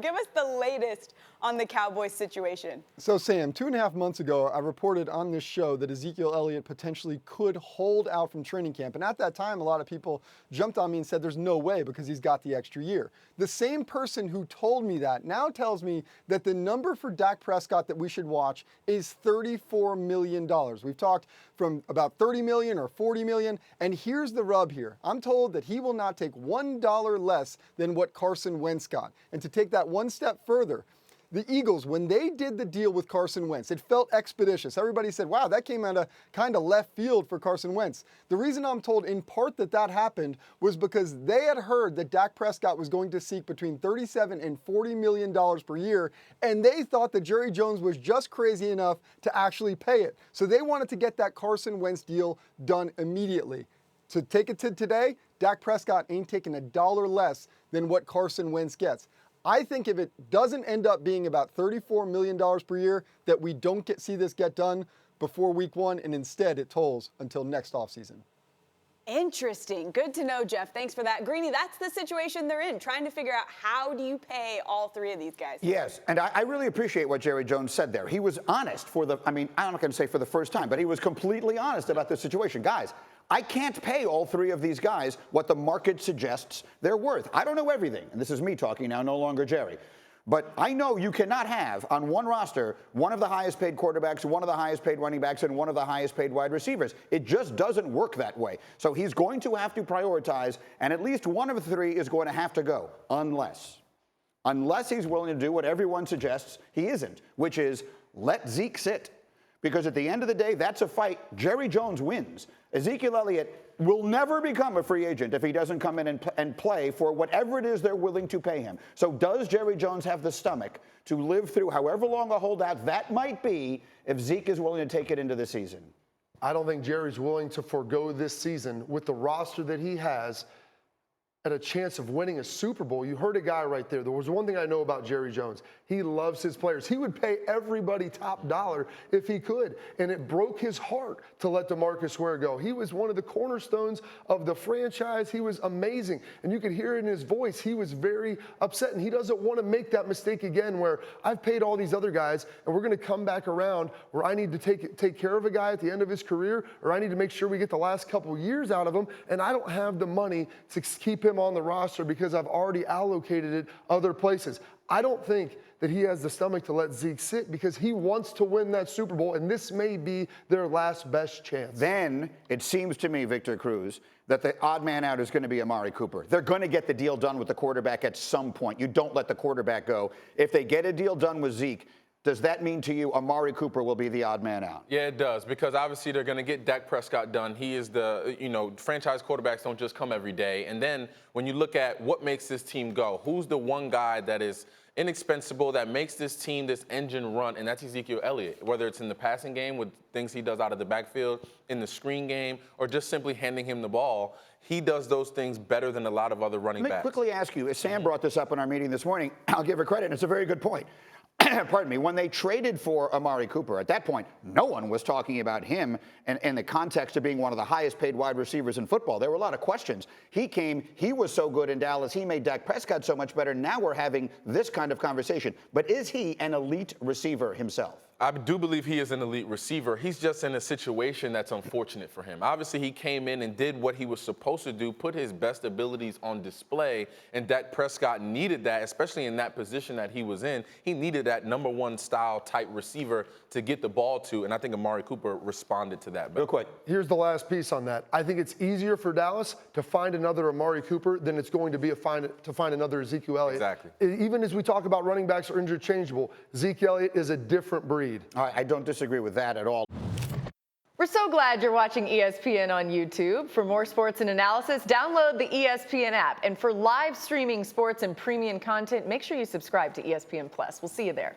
Give us the latest on the Cowboys situation. So, Sam, 2.5 months ago, I reported on this show that Ezekiel Elliott potentially could hold out from training camp. And at that time, a lot of people jumped on me and said there's no way because he's got the extra year. The same person who told me that now tells me that the number for Dak Prescott that we should watch is $34 million. We've talked from about 30 million or 40 million. And here's the rub here. I'm told that he will not take $1 less than what Carson Wentz got. And to take that one step further, the Eagles, when they did the deal with Carson Wentz, it felt expeditious. Everybody said, wow, that came out of kind of left field for Carson Wentz. The reason I'm told in part that happened was because they had heard that Dak Prescott was going to seek between $37 and $40 million per year, and they thought that Jerry Jones was just crazy enough to actually pay it. So they wanted to get that Carson Wentz deal done immediately. To take it to today, Dak Prescott ain't taking $1 less than what Carson Wentz gets. I think if it doesn't end up being about $34 million per year, that we don't see this get done before week 1, and instead it tolls until next offseason. Interesting. Good to know, Jeff. Thanks for that. Greeny, that's the situation they're in, trying to figure out how do you pay all three of these guys. Yes, and I really appreciate what Jerry Jones said there. He was honest I'm not going to say for the first time, but he was completely honest about the situation. Guys, I can't pay all three of these guys what the market suggests they're worth. I don't know everything, and this is me talking now, no longer Jerry. But I know you cannot have on one roster one of the highest paid quarterbacks, one of the highest paid running backs, and one of the highest paid wide receivers. It just doesn't work that way. So he's going to have to prioritize, and at least one of the three is going to have to go, unless he's willing to do what everyone suggests he isn't, which is let Zeke sit. Because at the end of the day, that's a fight Jerry Jones wins. Ezekiel Elliott will never become a free agent if he doesn't come in and play for whatever it is they're willing to pay him. So does Jerry Jones have the stomach to live through however long a holdout that might be if Zeke is willing to take it into the season? I don't think Jerry's willing to forego this season with the roster that he has at a chance of winning a Super Bowl. You heard a guy right there. There was one thing I know about Jerry Jones. He loves his players. He would pay everybody top dollar if he could. And it broke his heart to let DeMarcus Ware go. He was one of the cornerstones of the franchise. He was amazing. And you could hear it in his voice. He was very upset. And he doesn't want to make that mistake again where I've paid all these other guys and we're going to come back around where I need to take care of a guy at the end of his career, or I need to make sure we get the last couple years out of him. And I don't have the money to keep him on the roster because I've already allocated it other places. I don't think that he has the stomach to let Zeke sit because he wants to win that Super Bowl, and this may be their last best chance. Then it seems to me, Victor Cruz, that the odd man out is going to be Amari Cooper. They're going to get the deal done with the quarterback at some point. You don't let the quarterback go. If they get a deal done with Zeke, does that mean to you Amari Cooper will be the odd man out? Yeah, it does, because obviously they're going to get Dak Prescott done. He is the, franchise quarterbacks don't just come every day. And then when you look at what makes this team go, who's the one guy that is inexpensible, that makes this team, this engine run, and that's Ezekiel Elliott. Whether it's in the passing game with things he does out of the backfield, in the screen game, or just simply handing him the ball, he does those things better than a lot of other running backs. Let me quickly ask you, as Sam brought this up in our meeting this morning, I'll give her credit, and it's a very good point. Pardon me, when they traded for Amari Cooper, at that point, no one was talking about him in the context of being one of the highest paid wide receivers in football. There were a lot of questions. He came, he was so good in Dallas, he made Dak Prescott so much better. Now we're having this kind of conversation. But is he an elite receiver himself? I do believe he is an elite receiver. He's just in a situation that's unfortunate for him. Obviously, he came in and did what he was supposed to do, put his best abilities on display, and Dak Prescott needed that, especially in that position that he was in. He needed that number one style type receiver to get the ball to, and I think Amari Cooper responded to that. Real quick. Here's the last piece on that. I think it's easier for Dallas to find another Amari Cooper than it's going to be to find another Ezekiel Elliott. Exactly. Even as we talk about running backs are interchangeable, Zeke Elliott is a different breed. All right, I don't disagree with that at all. We're so glad you're watching ESPN on YouTube. For more sports and analysis, download the ESPN app. And for live streaming sports and premium content, make sure you subscribe to ESPN Plus. We'll see you there.